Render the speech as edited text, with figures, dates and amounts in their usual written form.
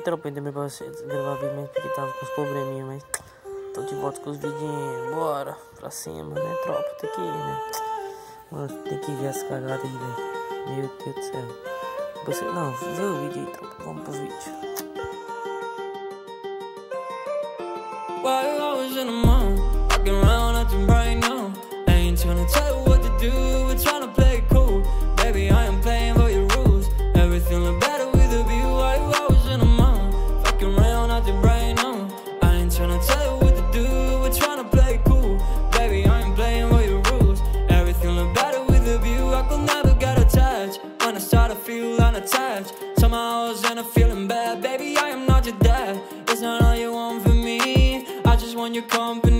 tropa, também pra você gravar vídeo mesmo porque tava com os probleminha, mas tô de volta com os vidinhos, bora pra cima, né, tropa, tem que ir, né? Mano, tem que ver as cagadas aí, velho. Meu Deus do céu. Você, não, vê o vídeo aí, tropa, vamos pro vídeo. While I was in the mall, walking around acting right now. I ain't tryna tell you what to do, we're tryna play it cool. Baby, I am playing by your rules. Everything look better with a view. While I was in the mall, walking around acting right now. I ain't tryna tell you what to do, we're tryna play it cool. Baby, I am playing by your rules. Everything look better with a view. I could never get attached. When I start to feel unattached, somehow I was in a feeling bad. Baby, I am not your dad. It's not all you want from me, I just want your company.